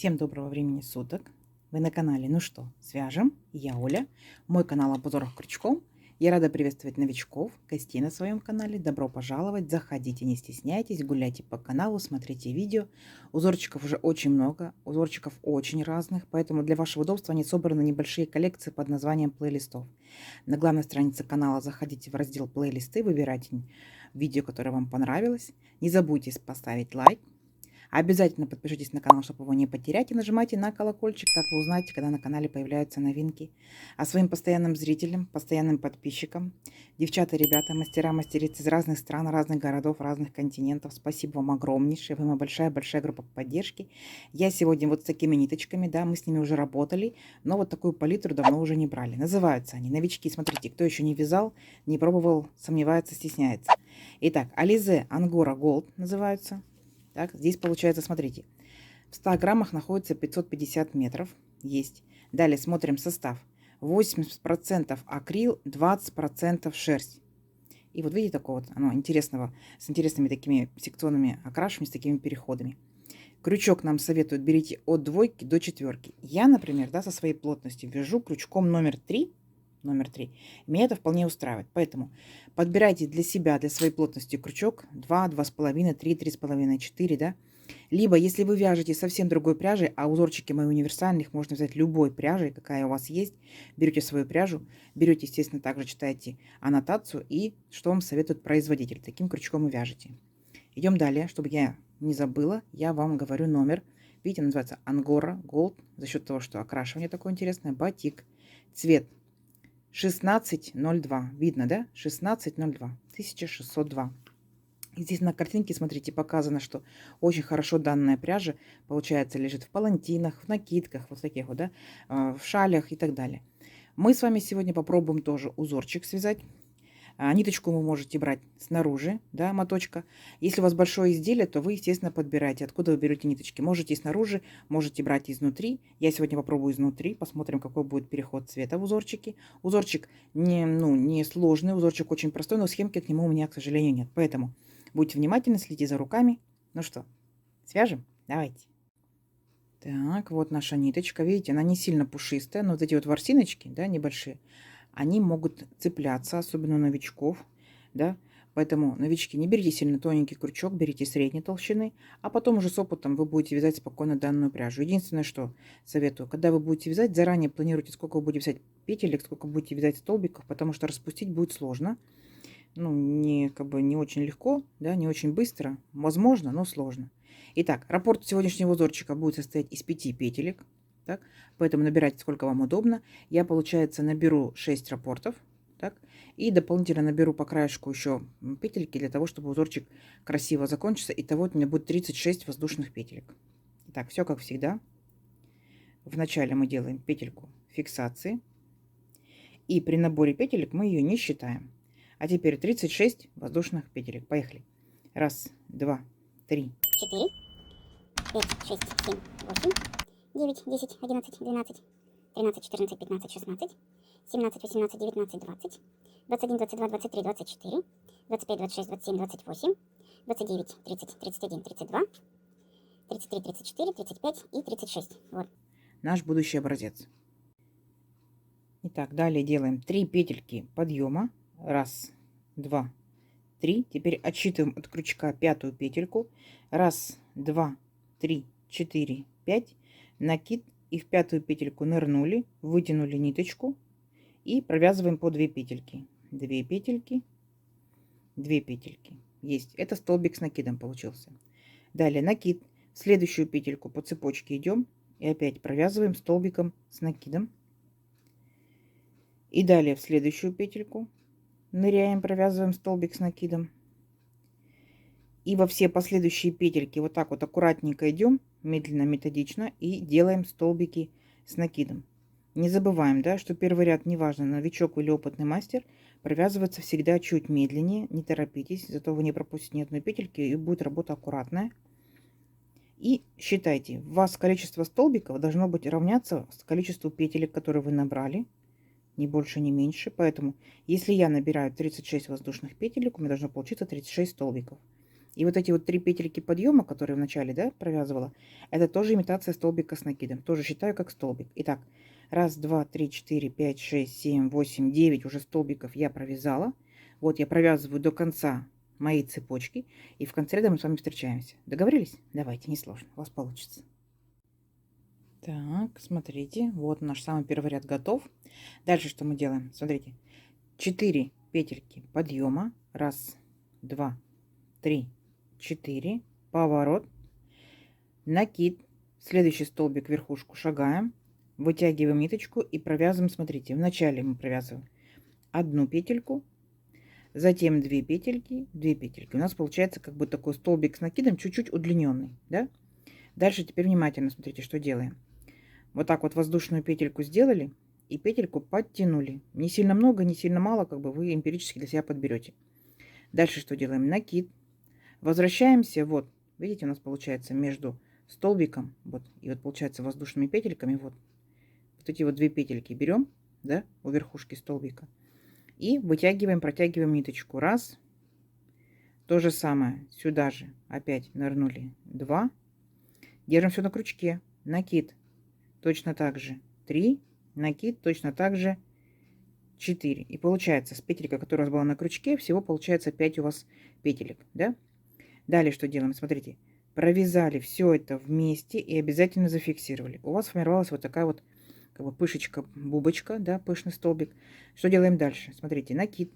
Всем доброго времени суток. Вы на канале «Ну что, свяжем?» Я Оля. Мой канал об узорах крючком. Я рада приветствовать новичков, гостей на своем канале. Добро пожаловать. Заходите, не стесняйтесь, гуляйте по каналу, смотрите видео. Узорчиков уже очень много, узорчиков очень разных, поэтому для вашего удобства они собраны небольшие коллекции под названием плейлистов. На главной странице канала заходите в раздел плейлисты, выбирайте видео, которое вам понравилось. Не забудьте поставить лайк. Обязательно подпишитесь на канал, чтобы его не потерять, и нажимайте на колокольчик, так вы узнаете, когда на канале появляются новинки. А своим постоянным зрителям, постоянным подписчикам, девчата, ребята, мастера, мастерицы из разных стран, разных городов, разных континентов, спасибо вам огромнейшее, вы моя большая-большая группа поддержки. Я сегодня вот с такими ниточками, да, мы с ними уже работали, но вот такую палитру давно уже не брали. Называются они новички, смотрите, кто еще не вязал, не пробовал, сомневается, стесняется. Итак, Alize Angora Gold называются. Так, здесь получается, смотрите, в 100 граммах находится 550 метров. Есть. Далее смотрим состав. 80% акрил, 20% шерсть. И вот видите, такого вот оно интересного, с интересными такими секционными окрашиваниями, с такими переходами. Крючок нам советуют, берите от 2 до 4. Я, например, да, со своей плотностью вяжу крючком номер 3. Меня это вполне устраивает. Поэтому подбирайте для себя, для своей плотности крючок 2, 2,5, 3, 3,5, 4, да. Либо, если вы вяжете совсем другой пряжей, а узорчики мои универсальные, их можно взять любой пряжей, какая у вас есть. Берете свою пряжу, берете, естественно, также читаете аннотацию и что вам советует производитель. Таким крючком и вяжете. Идем далее, чтобы я не забыла, я вам говорю номер. Видите, называется Angora Gold, за счет того, что окрашивание такое интересное, батик. Цвет 1602. Видно, да? 1602. 1602. И здесь на картинке, смотрите, показано, что очень хорошо данная пряжа, получается, лежит в палантинах, в накидках, вот таких вот, да, в шалях и так далее. Мы с вами сегодня попробуем тоже узорчик связать. Ниточку вы можете брать снаружи, да, моточка. Если у вас большое изделие, то вы, естественно, подбираете, откуда вы берете ниточки. Можете снаружи, можете брать изнутри. Я сегодня попробую изнутри, посмотрим, какой будет переход цвета в узорчике. Узорчик не сложный, узорчик очень простой, но схемки к нему у меня, к сожалению, нет. Поэтому будьте внимательны, следите за руками. Ну что, свяжем? Давайте. Так, вот наша ниточка. Видите, она не сильно пушистая, но вот эти вот ворсиночки, да, небольшие, они могут цепляться, особенно у новичков, да. Поэтому, новички, не берите сильно тоненький крючок, берите средней толщины, а потом уже с опытом вы будете вязать спокойно данную пряжу. Единственное, что советую, когда вы будете вязать, заранее планируйте, сколько вы будете вязать петелек, сколько будете вязать столбиков, потому что распустить будет сложно. Ну, не очень легко, да, не очень быстро. Возможно, но сложно. Итак, раппорт сегодняшнего узорчика будет состоять из 5 петелек. Так, поэтому набирайте сколько вам удобно. Я, получается, наберу 6 раппортов. Так, и дополнительно наберу по краешку еще петельки для того, чтобы узорчик красиво закончился. Итого у меня будет 36 воздушных петелек. Итак, все как всегда. Вначале мы делаем петельку фиксации. И при наборе петелек мы ее не считаем. А теперь 36 воздушных петелек. Поехали. Раз, два, три. 4, 5, 6, 7, 8, 9, 10, 11, 12, 13, 14, 15, 16, 17, 18, 19, 20, 21, 22, 23, 24, 25, 26, 27, 28, 29, 30, 31, 32, 33, 34, 35 и 36. Вот. Наш будущий образец. Итак, далее делаем 3 петельки подъема. Раз, два, три. Теперь отсчитываем от крючка пятую петельку. Раз, два, три, 4, 5. Накид. И в пятую петельку нырнули, вытянули ниточку и провязываем по 2 петельки. 2 петельки, 2 петельки. Есть. Это столбик с накидом получился. Далее накид. В следующую петельку по цепочке идем и опять провязываем столбиком с накидом. И далее в следующую петельку ныряем, провязываем столбик с накидом. И во все последующие петельки вот так вот аккуратненько идем, медленно, методично, и делаем столбики с накидом. Не забываем, да, что первый ряд, неважно, новичок или опытный мастер, провязывается всегда чуть медленнее, не торопитесь, зато вы не пропустите ни одной петельки, и будет работа аккуратная. И считайте, у вас количество столбиков должно быть равняться с количеству петелек, которые вы набрали. Ни больше, ни меньше. Поэтому, если я набираю 36 воздушных петелек, у меня должно получиться 36 столбиков. И вот эти вот 3 петельки подъема, которые в начале, да, провязывала, это тоже имитация столбика с накидом. Тоже считаю как столбик. Итак, раз, два, три, четыре, пять, шесть, семь, восемь, 9 уже столбиков я провязала. Вот я провязываю до конца моей цепочки. И в конце ряда мы с вами встречаемся. Договорились? Давайте, несложно. У вас получится. Так, смотрите. Вот наш самый первый ряд готов. Дальше что мы делаем? Смотрите. 4 петельки подъема. Раз, два, три, 4. Поворот. Накид. Следующий столбик верхушку шагаем. Вытягиваем ниточку и провязываем. Смотрите, вначале мы провязываем одну петельку. Затем 2 петельки, 2 петельки. У нас получается как бы такой столбик с накидом, чуть-чуть удлиненный, да? Дальше теперь внимательно смотрите, что делаем. Вот так вот воздушную петельку сделали и петельку подтянули. Не сильно много, не сильно мало, как бы вы эмпирически для себя подберете. Дальше что делаем? Накид. Возвращаемся, вот, видите, у нас получается между столбиком, вот, и вот получается воздушными петельками, вот эти вот 2 петельки берем, да, у верхушки столбика. И вытягиваем, протягиваем ниточку. Раз. То же самое. Сюда же опять нырнули 2. Держим все на крючке. Накид. Точно так же 3. Накид. Точно так же 4. И получается с петелькой, которая у вас была на крючке, всего получается 5 у вас петелек. Да? Далее что делаем? Смотрите. Провязали все это вместе и обязательно зафиксировали. У вас сформировалась вот такая вот как бы пышечка, бубочка, да, пышный столбик. Что делаем дальше? Смотрите, накид.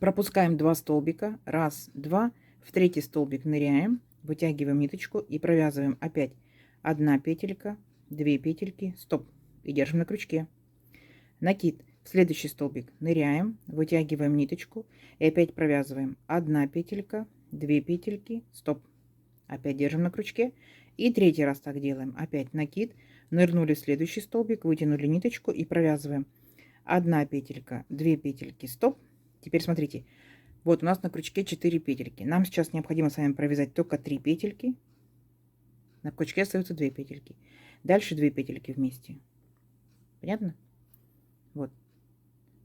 Пропускаем 2 столбика. Раз, два. В третий столбик ныряем, вытягиваем ниточку и провязываем опять 1 петелька, 2 петельки, стоп. И держим на крючке. Накид. В следующий столбик ныряем, вытягиваем ниточку и опять провязываем 1 петелька, 2 петельки, стоп. Опять держим на крючке. И третий раз так делаем. Опять накид. Нырнули в следующий столбик, вытянули ниточку и провязываем 1 петелька, 2 петельки, стоп. Теперь смотрите, вот у нас на крючке 4 петельки. Нам сейчас необходимо с вами провязать только 3 петельки. На крючке остаются 2 петельки. Дальше 2 петельки вместе. Понятно? Вот.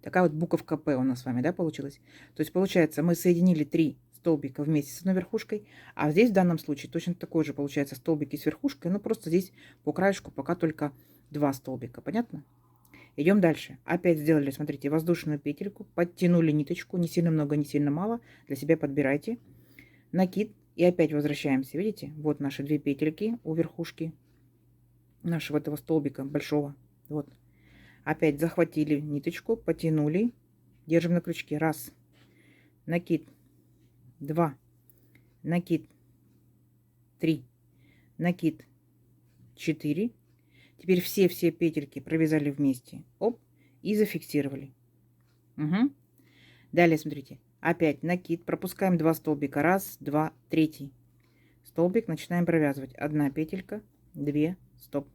Такая вот буковка П у нас с вами, да, получилась? То есть получается, мы соединили 3 столбика вместе с одной верхушкой, а здесь в данном случае точно такой же получается столбики с верхушкой, но просто здесь по краешку пока только 2 столбика. Понятно? Идем дальше. Опять сделали, смотрите, воздушную петельку, подтянули ниточку, не сильно много, не сильно мало, для себя подбирайте. Накид и опять возвращаемся, видите? Вот наши 2 петельки у верхушки нашего этого столбика большого. Вот. Опять захватили ниточку, потянули, держим на крючке. Раз, накид, 2, накид, 3, накид, 4. Теперь все петельки провязали вместе. Оп, и зафиксировали. Угу. Далее, смотрите, опять накид, пропускаем 2 столбика. Раз, два, третий столбик, начинаем провязывать. 1 петелька, 2, стоп.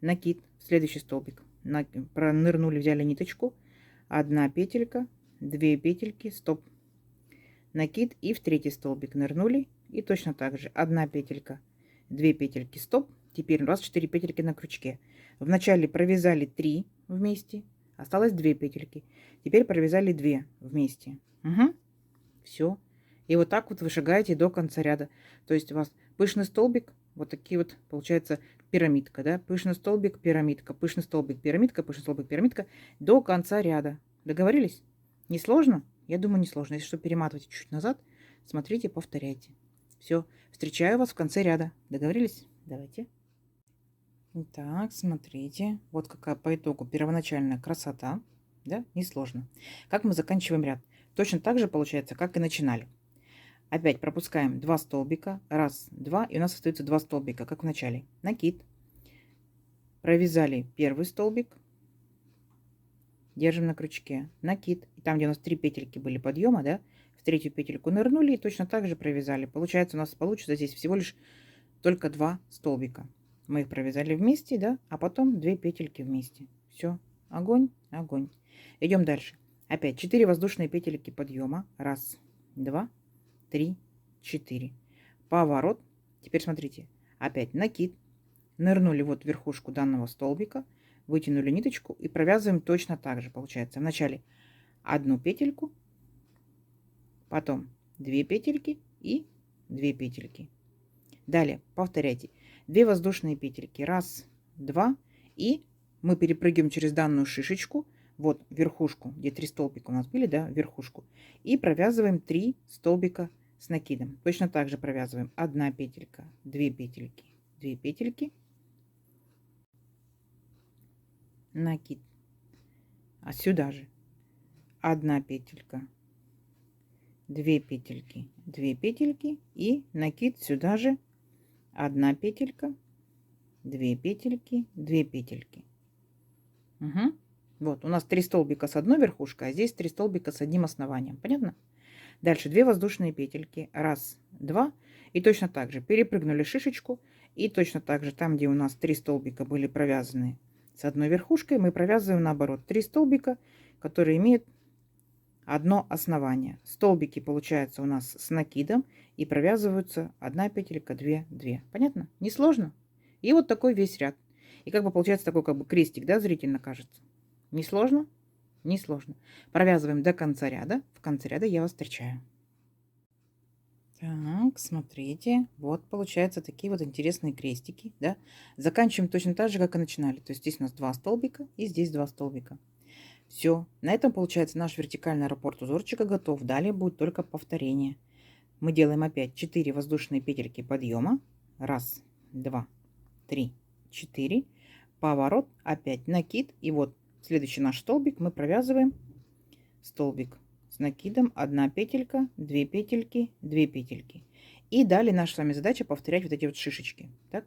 Накид, следующий столбик. Пронырнули, взяли ниточку. 1 петелька, 2 петельки, стоп. Накид и в третий столбик нырнули. И точно так же 1 петелька, 2 петельки, стоп. Теперь у нас 4 петельки на крючке. Вначале провязали 3 вместе, осталось 2 петельки. Теперь провязали 2 вместе. Угу. Все. И вот так вот вы шагаете до конца ряда. То есть у вас пышный столбик, вот такие вот получается пирамидка, да? Пышный столбик, пирамидка, пышный столбик, пирамидка, пышный столбик, пирамидка до конца ряда. Договорились? Не сложно? Я думаю, не сложно. Если что, перематывайте чуть назад, смотрите, повторяйте. Все. Встречаю вас в конце ряда. Договорились? Давайте. Так, смотрите. Вот какая по итогу первоначальная красота. Да, несложно. Как мы заканчиваем ряд? Точно так же получается, как и начинали. Опять пропускаем 2 столбика. Раз, два. И у нас остается 2 столбика, как в начале. Накид. Провязали первый столбик. Держим на крючке. Накид. И там, где у нас 3 петельки были подъема, да, в третью петельку нырнули и точно так же провязали. Получается, у нас получится здесь всего лишь только 2 столбика. Мы их провязали вместе, да, а потом 2 петельки вместе. Все. Огонь, огонь. Идем дальше. Опять 4 воздушные петельки подъема. Раз, два, 3, 4. Поворот. Теперь смотрите. Опять накид. Нырнули вот в верхушку данного столбика. Вытянули ниточку и провязываем точно так же. Получается вначале 1 петельку. Потом 2 петельки и 2 петельки. Далее повторяйте. 2 воздушные петельки. 1, 2. И мы перепрыгиваем через данную шишечку. Вот верхушку, где 3 столбика у нас были, да, верхушку. И провязываем 3 столбика с накидом. Точно так же провязываем 1 петелька, 2 петельки, 2 петельки, накид. А сюда же 1 петелька, 2 петельки, 2 петельки и накид сюда же 1 петелька, 2 петельки, 2 петельки. Угу. Вот у нас 3 столбика с одной верхушкой, а здесь 3 столбика с одним основанием. Понятно? Дальше 2 воздушные петельки. 1, 2. И точно так же перепрыгнули шишечку. И точно так же там, где у нас 3 столбика были провязаны с одной верхушкой, мы провязываем наоборот 3 столбика, которые имеют одно основание. Столбики получаются у нас с накидом и провязываются 1 петелька, 2, 2. Понятно? Не сложно? И вот такой весь ряд. И как бы получается такой как бы крестик, да, зрительно кажется. Не сложно? Не сложно. Провязываем до конца ряда. В конце ряда я вас встречаю. Так, смотрите. Вот получаются такие вот интересные крестики, да. Заканчиваем точно так же, как и начинали. То есть здесь у нас 2 столбика и здесь 2 столбика. Все. На этом получается наш вертикальный раппорт узорчика готов. Далее будет только повторение. Мы делаем опять 4 воздушные петельки подъема. 1, 2, 3, 4. Поворот, опять накид. И вот следующий наш столбик мы провязываем столбик с накидом 1 петелька, 2 петельки, 2 петельки. И далее наша с вами задача повторять вот эти вот шишечки. Так?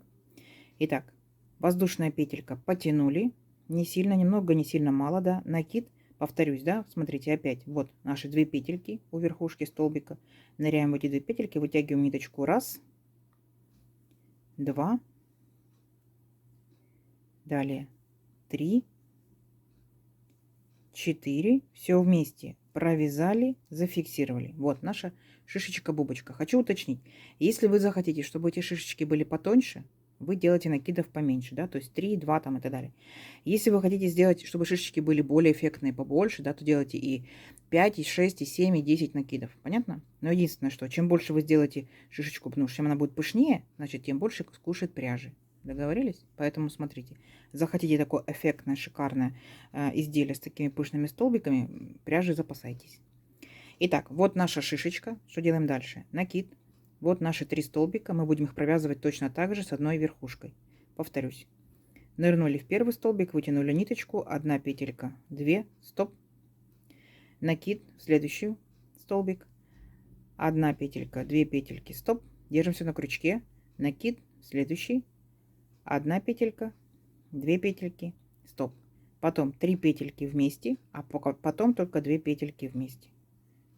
Итак, воздушная петелька потянули. Не сильно, немного, не сильно мало, да. Накид, повторюсь, да. Смотрите, опять вот наши 2 петельки у верхушки столбика. Ныряем в эти 2 петельки, вытягиваем ниточку. 1, 2. Далее 3, 4, все вместе провязали, зафиксировали. Вот наша шишечка-бубочка. Хочу уточнить, если вы захотите, чтобы эти шишечки были потоньше, вы делаете накидов поменьше, да, то есть 3, 2 там и так далее. Если вы хотите сделать, чтобы шишечки были более эффектные, побольше, да, то делайте и 5, и 6, и 7, и 10 накидов. Понятно? Но единственное, что чем больше вы сделаете шишечку, потому что чем она будет пышнее, значит, тем больше скушает пряжи. Договорились? Поэтому смотрите, захотите такое эффектное, шикарное изделие с такими пышными столбиками, пряжи запасайтесь. Итак, вот наша шишечка. Что делаем дальше? Накид. Вот наши 3 столбика. Мы будем их провязывать точно так же с одной верхушкой. Повторюсь. Нырнули в первый столбик, вытянули ниточку, 1 петелька, 2, стоп. Накид в следующий столбик, 1 петелька, 2 петельки, стоп. Держимся на крючке. Накид, следующий. 1 петелька, 2 петельки, стоп. Потом 3 петельки вместе, а потом только 2 петельки вместе.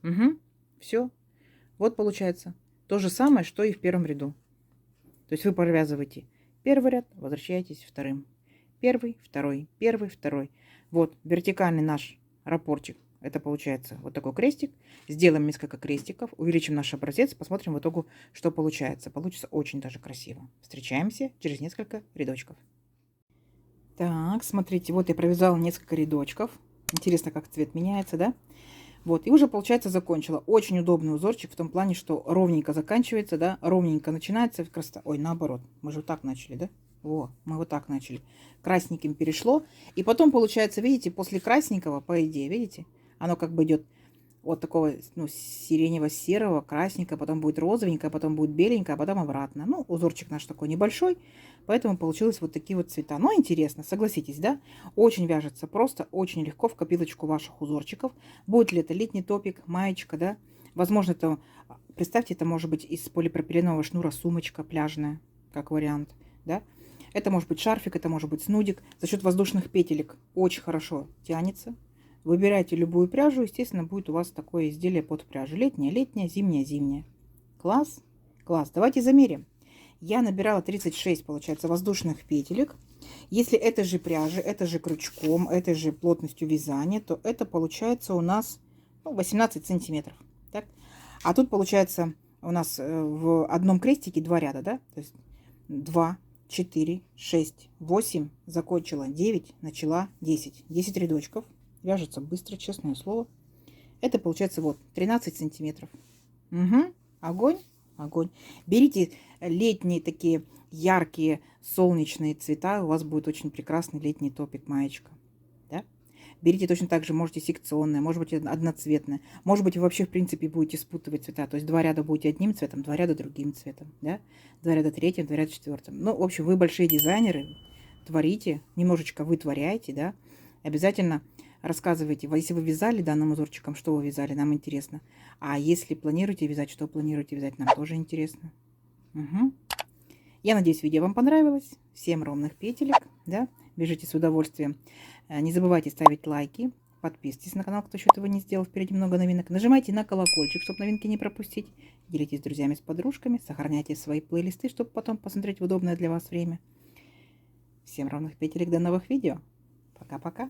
Угу. Все. Вот получается то же самое, что и в первом ряду. То есть вы провязываете первый ряд, возвращаетесь вторым. Первый, второй, первый, второй. Вот вертикальный наш раппортик. Это получается вот такой крестик. Сделаем несколько крестиков, увеличим наш образец, посмотрим в итоге, что получается. Получится очень даже красиво. Встречаемся через несколько рядочков. Так, смотрите, вот я провязала несколько рядочков. Интересно, как цвет меняется, да? Вот, и уже, получается, закончила. Очень удобный узорчик в том плане, что ровненько заканчивается, да, ровненько начинается. Красота. Ой, наоборот, мы же вот так начали, да? Во, мы вот так начали. Красненьким перешло. И потом, получается, видите, после красненького, по идее, видите, оно как бы идет от такого, ну, сиренево-серого, красненького, потом будет розовенькое, потом будет беленькое, а потом обратно. Ну, узорчик наш такой небольшой, поэтому получилось вот такие вот цвета. Но интересно, согласитесь, да? Очень вяжется просто, очень легко в копилочку ваших узорчиков. Будет ли это летний топик, маечка, да? Возможно, это, представьте, это может быть из полипропиленового шнура сумочка пляжная, как вариант, да? Это может быть шарфик, это может быть снудик. За счет воздушных петелек очень хорошо тянется. Выбирайте любую пряжу, естественно, будет у вас такое изделие под пряжу. Летняя, летняя, зимняя, зимняя. Класс, класс. Давайте замерим. Я набирала 36, получается, воздушных петелек. Если это же пряжа, это же крючком, это же плотностью вязания, то это получается у нас 18 сантиметров. Так? А тут получается у нас в одном крестике 2 ряда, да? То есть 2, 4, 6, 8, закончила 9, начала 10. 10 рядочков. Вяжется быстро, честное слово. Это получается вот 13 сантиметров. Угу. Огонь, огонь. Берите летние такие яркие солнечные цвета, у вас будет очень прекрасный летний топик, маечка. Да? Берите точно так же, можете секционное, может быть одноцветное. Может быть, вы вообще, в принципе, будете спутывать цвета. То есть 2 ряда будете одним цветом, 2 ряда другим цветом. Да? 2 ряда третьим, 2 ряда четвертым. Ну, в общем, вы большие дизайнеры, творите, немножечко вытворяйте, да. Обязательно рассказывайте, если вы вязали данным узорчиком, что вы вязали, нам интересно. А если планируете вязать, что планируете вязать, нам тоже интересно. Угу. Я надеюсь, видео вам понравилось. Всем ровных петелек, да. Бежите с удовольствием. Не забывайте ставить лайки. Подписывайтесь на канал, кто еще этого не сделал. Впереди много новинок. Нажимайте на колокольчик, чтобы новинки не пропустить. Делитесь с друзьями, с подружками. Сохраняйте свои плейлисты, чтобы потом посмотреть в удобное для вас время. Всем ровных петелек, до новых видео. Пока-пока.